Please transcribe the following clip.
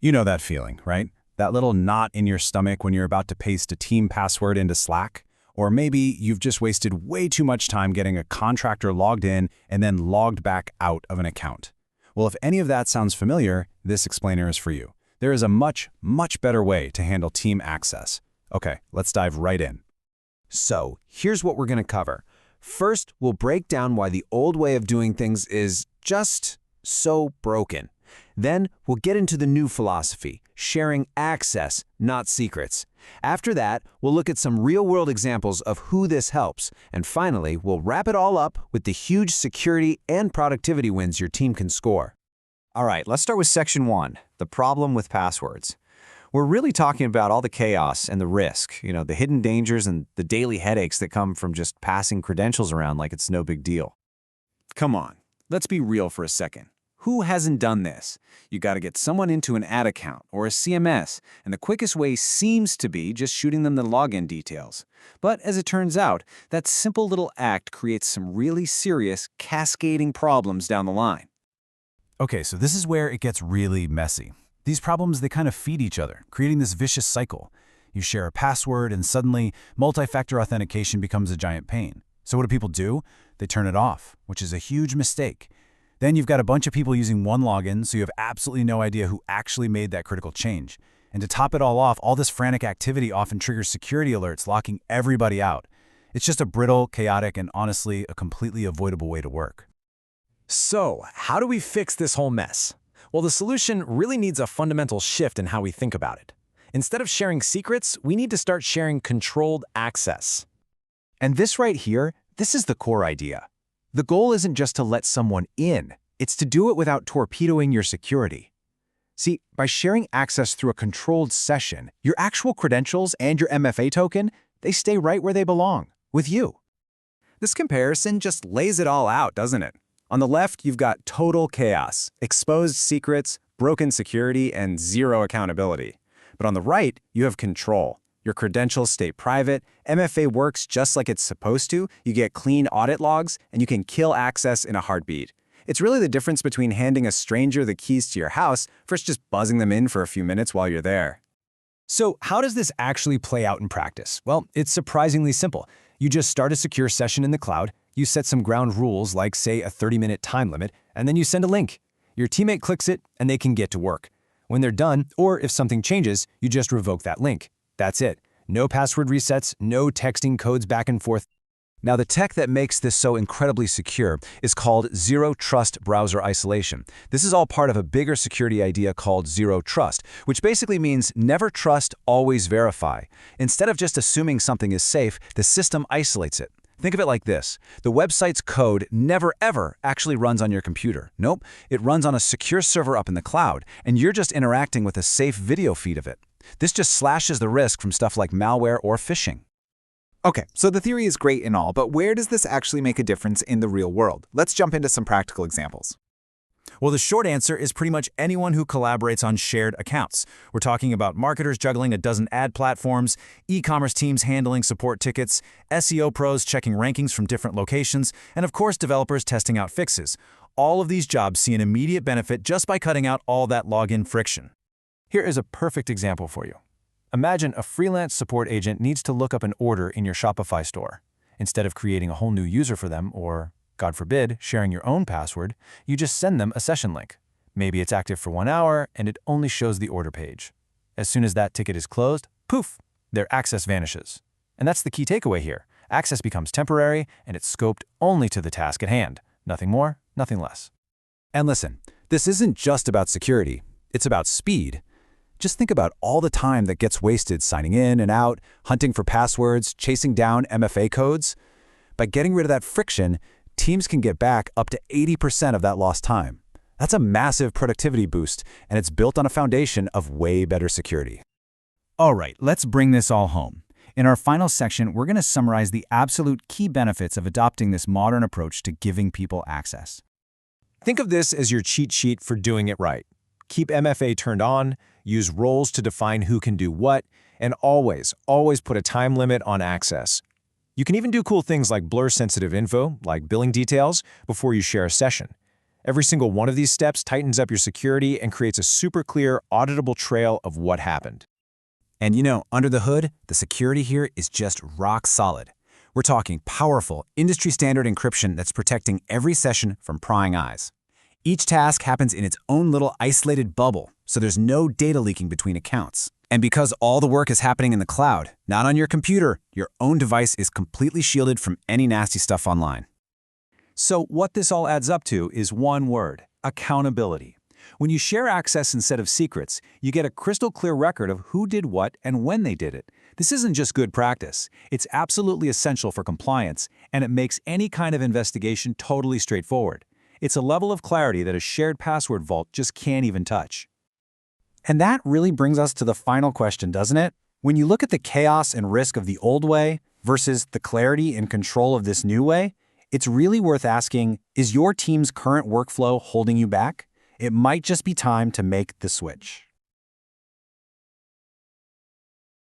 You know that feeling, right? That little knot in your stomach when you're about to paste a team password into Slack? Or maybe you've just wasted way too much time getting a contractor logged in and then logged back out of an account. Well, if any of that sounds familiar, this explainer is for you. There is a much, much better way to handle team access. Okay, let's dive right in. So, here's what we're going to cover. First, we'll break down why the old way of doing things is just so broken. Then, we'll get into the new philosophy, sharing access, not secrets. After that, we'll look at some real-world examples of who this helps. And finally, we'll wrap it all up with the huge security and productivity wins your team can score. All right, let's start with Section 1, the problem with passwords. We're really talking about all the chaos and the risk, the hidden dangers and the daily headaches that come from just passing credentials around like it's no big deal. Come on, let's be real for a second. Who hasn't done this? You got to get someone into an ad account or a CMS, and the quickest way seems to be just shooting them the login details. But as it turns out, that simple little act creates some really serious, cascading problems down the line. Okay, so this is where it gets really messy. These problems, they kind of feed each other, creating this vicious cycle. You share a password and suddenly multi-factor authentication becomes a giant pain. So what do people do? They turn it off, which is a huge mistake. Then you've got a bunch of people using one login, so you have absolutely no idea who actually made that critical change. And to top it all off, all this frantic activity often triggers security alerts, locking everybody out. It's just a brittle, chaotic, and honestly, a completely avoidable way to work. So, how do we fix this whole mess? Well, the solution really needs a fundamental shift in how we think about it. Instead of sharing secrets, we need to start sharing controlled access. And this right here, this is the core idea. The goal isn't just to let someone in, it's to do it without torpedoing your security. See, by sharing access through a controlled session, your actual credentials and your MFA token, they stay right where they belong, with you. This comparison just lays it all out, doesn't it? On the left, you've got total chaos, exposed secrets, broken security, and zero accountability. But on the right, you have control. Your credentials stay private, MFA works just like it's supposed to, you get clean audit logs, and you can kill access in a heartbeat. It's really the difference between handing a stranger the keys to your house versus just buzzing them in for a few minutes while you're there. So, how does this actually play out in practice? Well, it's surprisingly simple. You just start a secure session in the cloud, you set some ground rules like, say, a 30-minute time limit, and then you send a link. Your teammate clicks it, and they can get to work. When they're done, or if something changes, you just revoke that link. That's it. No password resets, no texting codes back and forth. Now, the tech that makes this so incredibly secure is called Zero Trust Browser Isolation. This is all part of a bigger security idea called Zero Trust, which basically means never trust, always verify. Instead of just assuming something is safe, the system isolates it. Think of it like this. The website's code never ever actually runs on your computer. Nope, it runs on a secure server up in the cloud, and you're just interacting with a safe video feed of it. This just slashes the risk from stuff like malware or phishing. Okay, so the theory is great and all, but where does this actually make a difference in the real world? Let's jump into some practical examples. Well, the short answer is pretty much anyone who collaborates on shared accounts. We're talking about marketers juggling a dozen ad platforms, e-commerce teams handling support tickets, SEO pros checking rankings from different locations, and of course, developers testing out fixes. All of these jobs see an immediate benefit just by cutting out all that login friction. Here is a perfect example for you. Imagine a freelance support agent needs to look up an order in your Shopify store. Instead of creating a whole new user for them or, God forbid, sharing your own password, you just send them a session link. Maybe it's active for 1 hour and it only shows the order page. As soon as that ticket is closed, poof, their access vanishes. And that's the key takeaway here. Access becomes temporary and it's scoped only to the task at hand. Nothing more, nothing less. And listen, this isn't just about security. It's about speed. Just think about all the time that gets wasted signing in and out, hunting for passwords, chasing down MFA codes. By getting rid of that friction, teams can get back up to 80% of that lost time. That's a massive productivity boost, and it's built on a foundation of way better security. All right, let's bring this all home. In our final section, we're going to summarize the absolute key benefits of adopting this modern approach to giving people access. Think of this as your cheat sheet for doing it right. Keep MFA turned on, use roles to define who can do what, and always put a time limit on access. You can even do cool things like blur sensitive info, like billing details, before you share a session. Every single one of these steps tightens up your security and creates a super clear, auditable trail of what happened. And under the hood, the security here is just rock solid. We're talking powerful, industry-standard encryption that's protecting every session from prying eyes. Each task happens in its own little isolated bubble, so there's no data leaking between accounts. And because all the work is happening in the cloud, not on your computer, your own device is completely shielded from any nasty stuff online. So what this all adds up to is one word: accountability. When you share access instead of secrets, you get a crystal clear record of who did what and when they did it. This isn't just good practice. It's absolutely essential for compliance, and it makes any kind of investigation totally straightforward. It's a level of clarity that a shared password vault just can't even touch. And that really brings us to the final question, doesn't it? When you look at the chaos and risk of the old way versus the clarity and control of this new way, it's really worth asking, is your team's current workflow holding you back? It might just be time to make the switch.